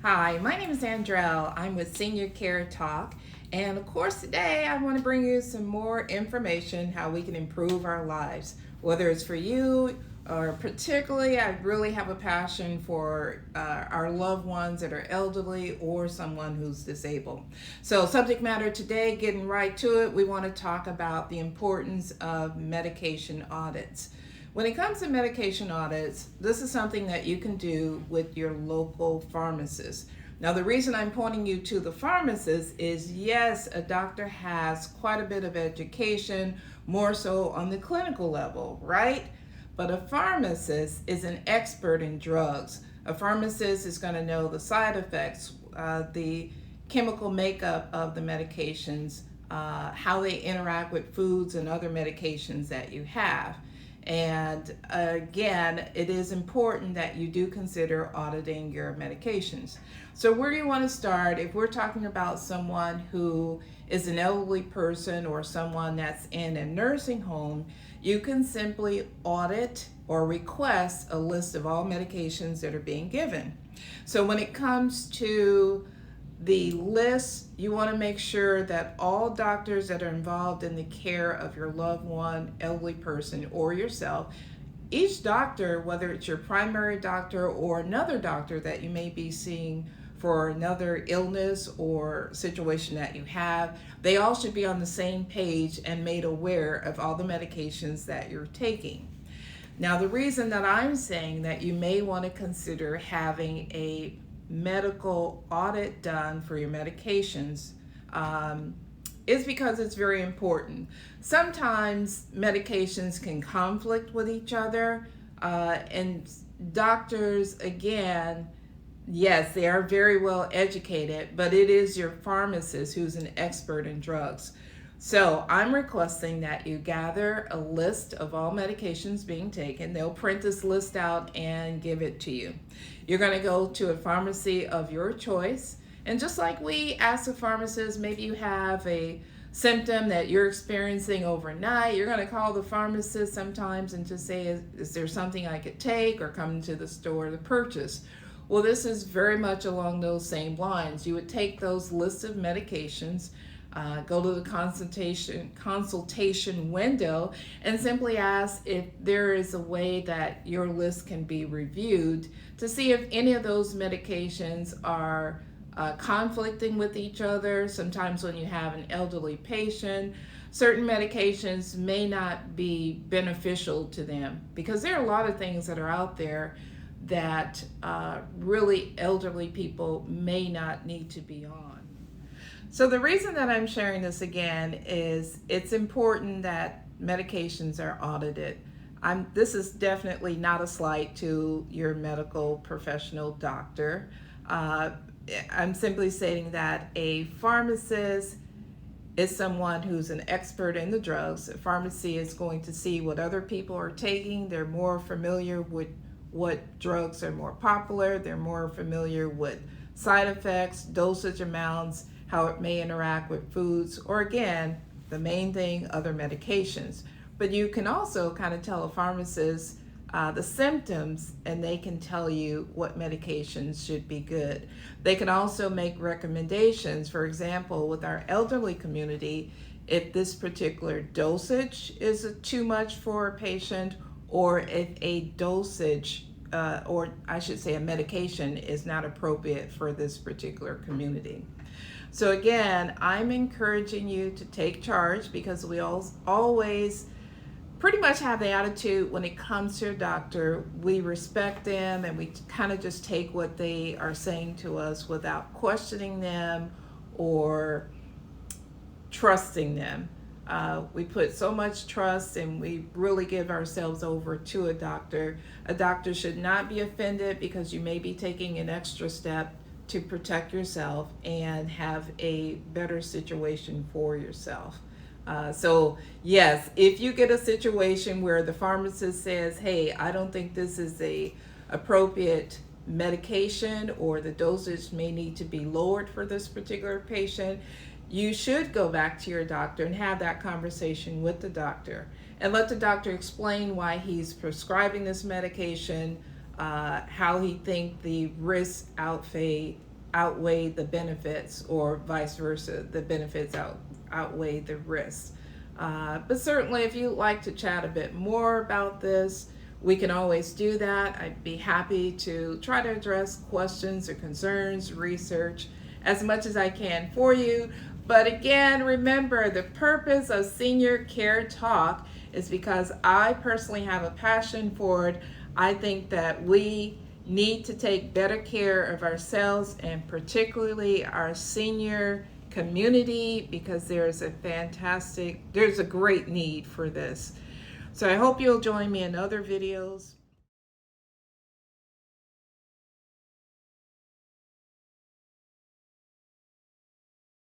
Hi, my name is Andrell. I'm with Senior Care Talk. And of course, today I want to bring you some more information how we can improve our lives, whether it's for you or particularly, I really have a passion for our loved ones that are elderly or someone who's disabled. So, subject matter today, getting right to it, we want to talk about the importance of medication audits. When it comes to medication audits, this is something that you can do with your local pharmacist. Now, the reason I'm pointing you to the pharmacist is yes, a doctor has quite a bit of education, more so on the clinical level, right? But a pharmacist is an expert in drugs. A pharmacist is going to know the side effects, the chemical makeup of the medications, how they interact with foods and other medications that you have. And again, it is important that you do consider auditing your medications. So, where do you want to start? If we're talking about someone who is an elderly person or someone that's in a nursing home, you can simply audit or request a list of all medications that are being given. So, when it comes to the list, you want to make sure that all doctors that are involved in the care of your loved one, elderly person, or yourself, each doctor, whether it's your primary doctor or another doctor that you may be seeing for another illness or situation that you have, they all should be on the same page and made aware of all the medications that you're taking. Now, the reason that I'm saying that you may want to consider having a medical audit done for your medications is because it's very important. Sometimes medications can conflict with each other, and doctors, again, yes, they are very well educated, but it is your pharmacist who's an expert in drugs. So I'm requesting that you gather a list of all medications being taken. They'll print this list out and give it to you. You're going to go to a pharmacy of your choice. And just like we ask the pharmacist, maybe you have a symptom that you're experiencing overnight, you're going to call the pharmacist sometimes and just say, is there something I could take, or come to the store to purchase? Well, this is very much along those same lines. You would take those lists of medications, go to the consultation window, and simply ask if there is a way that your list can be reviewed to see if any of those medications are conflicting with each other. Sometimes when you have an elderly patient, certain medications may not be beneficial to them, because there are a lot of things that are out there that really elderly people may not need to be on. So the reason that I'm sharing this again is it's important that medications are audited. This is definitely not a slight to your medical professional doctor. I'm simply stating that a pharmacist is someone who's an expert in the drugs. A pharmacy is going to see what other people are taking. They're more familiar with what drugs are more popular. They're more familiar with side effects, dosage amounts, how it may interact with foods, or again, the main thing, other medications. But you can also kind of tell a pharmacist the symptoms, and they can tell you what medications should be good. They can also make recommendations. For example, with our elderly community, if this particular dosage is too much for a patient, or if a dosage, or I should say a medication, is not appropriate for this particular community. So again, I'm encouraging you to take charge, because we always pretty much have the attitude when it comes to a doctor, we respect them and we kind of just take what they are saying to us without questioning them or trusting them. We put so much trust and we really give ourselves over to a doctor. A doctor should not be offended because you may be taking an extra step to protect yourself and have a better situation for yourself. So yes, if you get a situation where the pharmacist says, hey, I don't think this is a appropriate medication, or the dosage may need to be lowered for this particular patient, you should go back to your doctor and have that conversation with the doctor and let the doctor explain why he's prescribing this medication, how he think the risk outweigh outweigh the benefits, or vice versa, the benefits outweigh the risks. But certainly, if you'd like to chat a bit more about this, we can always do that. I'd be happy to try to address questions or concerns, research as much as I can for you. But again, remember, the purpose of Senior Care Talk is because I personally have a passion for it. I think that we need to take better care of ourselves, and particularly our senior community, because there's a great need for this. So I hope you'll join me in other videos.